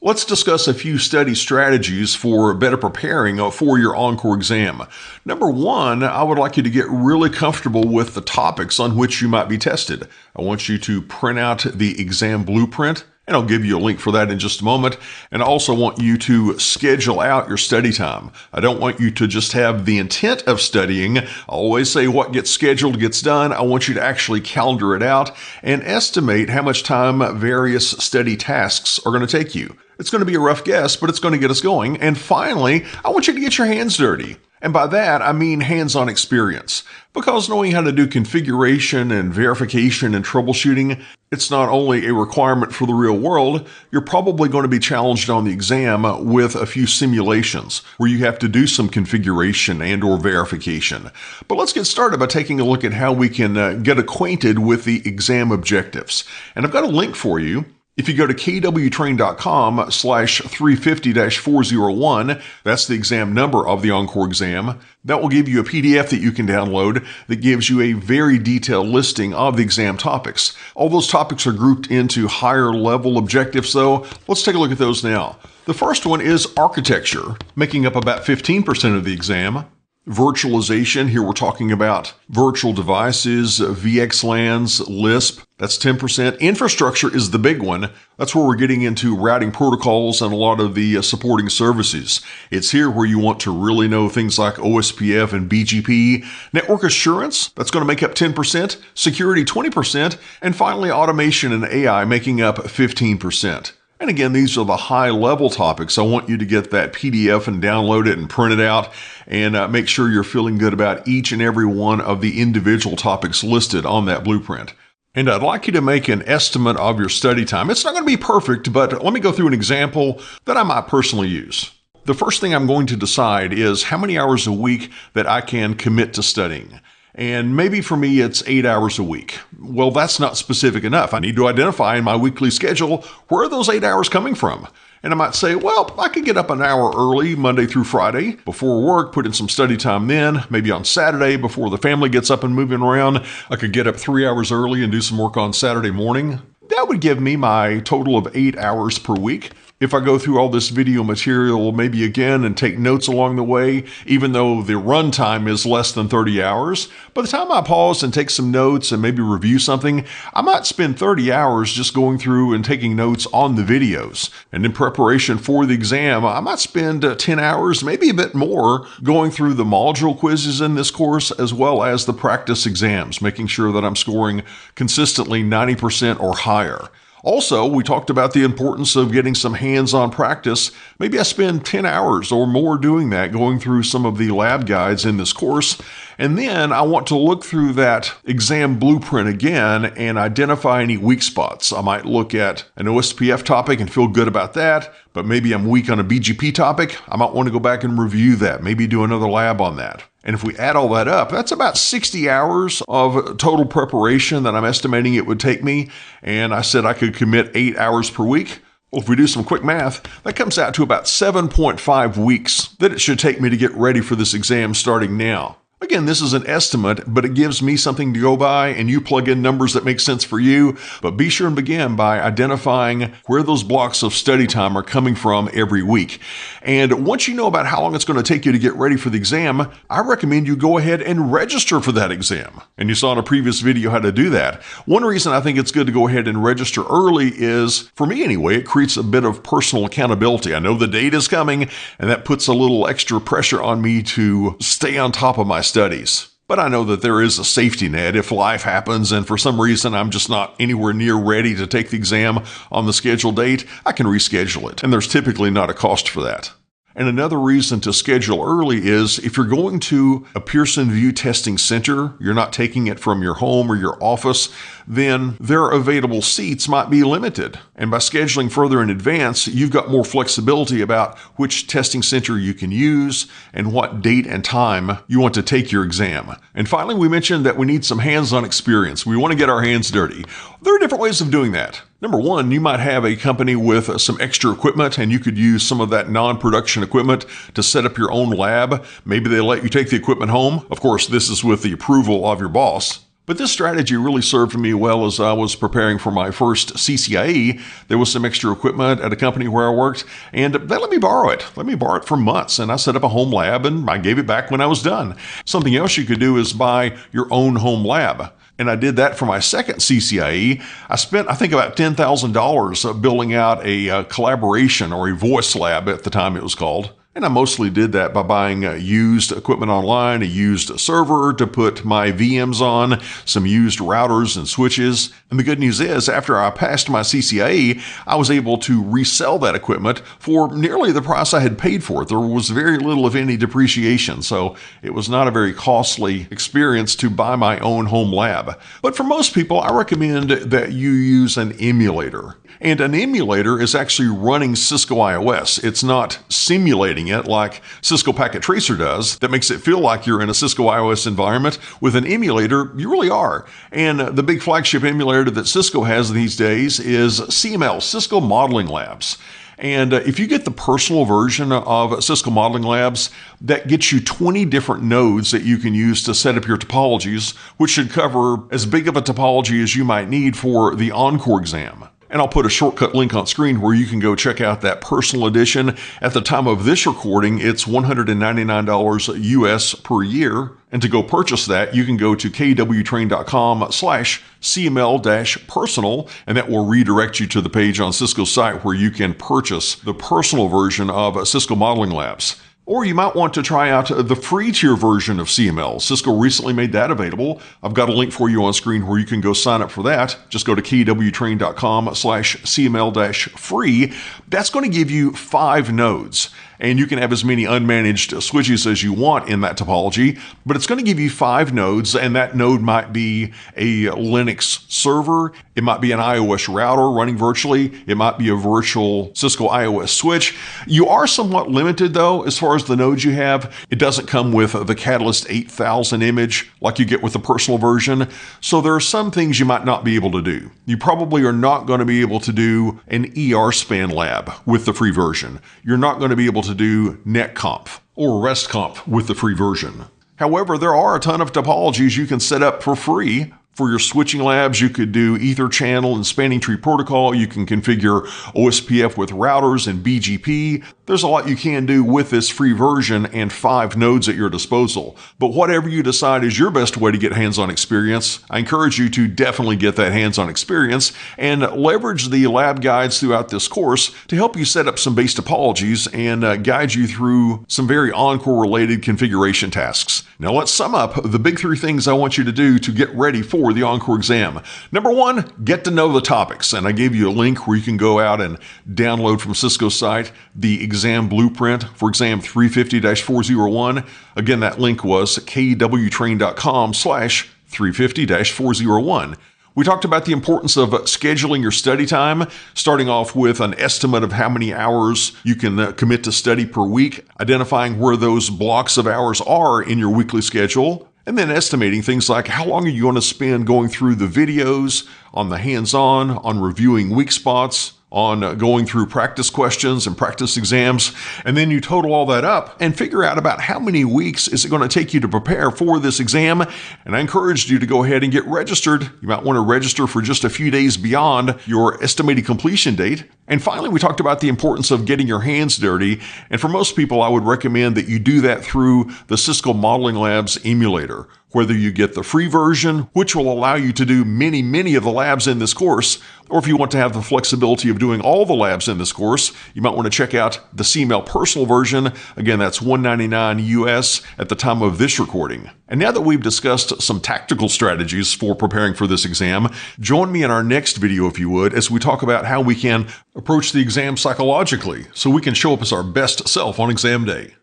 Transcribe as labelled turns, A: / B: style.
A: Let's discuss a few study strategies for better preparing for your Encore exam. Number one, I would like you to get really comfortable with the topics on which you might be tested. I want you to print out the exam blueprint, and I'll give you a link for that in just a moment. And I also want you to schedule out your study time. I don't want you to just have the intent of studying. I always say what gets scheduled gets done. I want you to actually calendar it out and estimate how much time various study tasks are going to take you. It's going to be a rough guess, but it's going to get us going. And finally, I want you to get your hands dirty. And by that, I mean hands-on experience. Because knowing how to do configuration and verification and troubleshooting, it's not only a requirement for the real world, you're probably going to be challenged on the exam with a few simulations where you have to do some configuration and or verification. But let's get started by taking a look at how we can get acquainted with the exam objectives. And I've got a link for you. If you go to kwtrain.com/350-401, that's the exam number of the Encore exam, that will give you a PDF that you can download that gives you a very detailed listing of the exam topics. All those topics are grouped into higher level objectives though. Let's take a look at those now. The first one is architecture, making up about 15% of the exam. Virtualization, here we're talking about virtual devices, VXLANs, Lisp, that's 10%. Infrastructure is the big one. That's where we're getting into routing protocols and a lot of the supporting services. It's here where you want to really know things like OSPF and BGP. Network assurance, that's going to make up 10%. Security, 20%. And finally, automation and AI making up 15%. And again, these are the high-level topics. I want you to get that PDF and download it and print it out and make sure you're feeling good about each and every one of the individual topics listed on that blueprint. And I'd like you to make an estimate of your study time. It's not going to be perfect, but let me go through an example that I might personally use. The first thing I'm going to decide is how many hours a week that I can commit to studying. And maybe for me, it's 8 hours a week. Well, that's not specific enough. I need to identify in my weekly schedule where are those 8 hours coming from. And I might say, well, I could get up an hour early Monday through Friday before work, put in some study time then, maybe on Saturday before the family gets up and moving around. I could get up 3 hours early and do some work on Saturday morning. That would give me my total of 8 hours per week. If I go through all this video material maybe again and take notes along the way, even though the run time is less than 30 hours, by the time I pause and take some notes and maybe review something, I might spend 30 hours just going through and taking notes on the videos. And in preparation for the exam, I might spend 10 hours, maybe a bit more, going through the module quizzes in this course as well as the practice exams, making sure that I'm scoring consistently 90% or higher. Also, we talked about the importance of getting some hands-on practice. Maybe I spend 10 hours or more doing that, going through some of the lab guides in this course. And then I want to look through that exam blueprint again and identify any weak spots. I might look at an OSPF topic and feel good about that, but maybe I'm weak on a BGP topic. I might want to go back and review that, maybe do another lab on that. And if we add all that up, that's about 60 hours of total preparation that I'm estimating it would take me. And I said I could commit 8 hours per week. Well, if we do some quick math, that comes out to about 7.5 weeks that it should take me to get ready for this exam starting now. Again, this is an estimate, but it gives me something to go by, and you plug in numbers that make sense for you. But be sure and begin by identifying where those blocks of study time are coming from every week. And once you know about how long it's going to take you to get ready for the exam, I recommend you go ahead and register for that exam. And you saw in a previous video how to do that. One reason I think it's good to go ahead and register early is, for me anyway, it creates a bit of personal accountability. I know the date is coming, and that puts a little extra pressure on me to stay on top of my studies. But I know that there is a safety net if life happens and for some reason I'm just not anywhere near ready to take the exam on the scheduled date, I can reschedule it. And there's typically not a cost for that. And another reason to schedule early is if you're going to a Pearson VUE testing center, you're not taking it from your home or your office, then their available seats might be limited. And by scheduling further in advance, you've got more flexibility about which testing center you can use and what date and time you want to take your exam. And finally, we mentioned that we need some hands-on experience. We want to get our hands dirty. There are different ways of doing that. Number one, you might have a company with some extra equipment and you could use some of that non-production equipment to set up your own lab. Maybe they let you take the equipment home. Of course, this is with the approval of your boss. But this strategy really served me well as I was preparing for my first CCIE. There was some extra equipment at a company where I worked, and they let me borrow it. Let me borrow it for months, and I set up a home lab, and I gave it back when I was done. Something else you could do is buy your own home lab. And I did that for my second CCIE. I spent, I think, about $10,000 building out a collaboration or a voice lab at the time it was called. And I mostly did that by buying used equipment online, a used server to put my VMs on, some used routers and switches. And the good news is, after I passed my CCIE, I was able to resell that equipment for nearly the price I had paid for it. There was very little, if any, depreciation, so it was not a very costly experience to buy my own home lab. But for most people, I recommend that you use an emulator. And an emulator is actually running Cisco IOS. It's not simulating it like Cisco Packet Tracer does. That makes it feel like you're in a Cisco IOS environment. With an emulator, you really are. And the big flagship emulator that Cisco has these days is CML, Cisco Modeling Labs. And if you get the personal version of Cisco Modeling Labs, that gets you 20 different nodes that you can use to set up your topologies, which should cover as big of a topology as you might need for the Encore exam. And I'll put a shortcut link on screen where you can go check out that personal edition. At the time of this recording, it's $199 US per year. And to go purchase that, you can go to kwtrain.com/CML-personal, and that will redirect you to the page on Cisco's site where you can purchase the personal version of Cisco Modeling Labs. Or you might want to try out the free tier version of CML. Cisco recently made that available. I've got a link for you on screen where you can go sign up for that. Just go to kwtrain.com/CML-free. That's going to give you 5 nodes. And you can have as many unmanaged switches as you want in that topology, but it's going to give you 5 nodes, and that node might be a Linux server, it might be an iOS router running virtually, it might be a virtual Cisco iOS switch. You are somewhat limited though as far as the nodes you have. It doesn't come with the Catalyst 8000 image like you get with the personal version, so there are some things you might not be able to do. You probably are not going to be able to do an ERSpan lab with the free version. You're not going to be able to do NetConf or RESTConf with the free version. However, there are a ton of topologies you can set up for free. For your switching labs, you could do Ether channel and spanning tree protocol. You can configure OSPF with routers and BGP. There's a lot you can do with this free version and 5 nodes at your disposal. But whatever you decide is your best way to get hands-on experience, I encourage you to definitely get that hands-on experience and leverage the lab guides throughout this course to help you set up some base topologies and guide you through some very Encore-related configuration tasks. Now let's sum up the big 3 things I want you to do to get ready for the Encore exam. Number 1, get to know the topics. And I gave you a link where you can go out and download from Cisco's site the exam blueprint for exam 350-401. Again, that link was kwtrain.com/350-401. We talked about the importance of scheduling your study time, starting off with an estimate of how many hours you can commit to study per week, identifying where those blocks of hours are in your weekly schedule, and then estimating things like how long are you going to spend going through the videos, on the hands-on, on reviewing weak spots, on going through practice questions and practice exams, and then you total all that up and figure out about how many weeks is it going to take you to prepare for this exam. And I encouraged you to go ahead and get registered. You might want to register for just a few days beyond your estimated completion date. And finally, we talked about the importance of getting your hands dirty. And for most people, I would recommend that you do that through the Cisco Modeling Labs emulator. Whether you get the free version, which will allow you to do many of the labs in this course, or if you want to have the flexibility of doing all the labs in this course, you might want to check out the CML personal version. Again, that's $199 US at the time of this recording. And now that we've discussed some tactical strategies for preparing for this exam, join me in our next video, if you would, as we talk about how we can approach the exam psychologically so we can show up as our best self on exam day.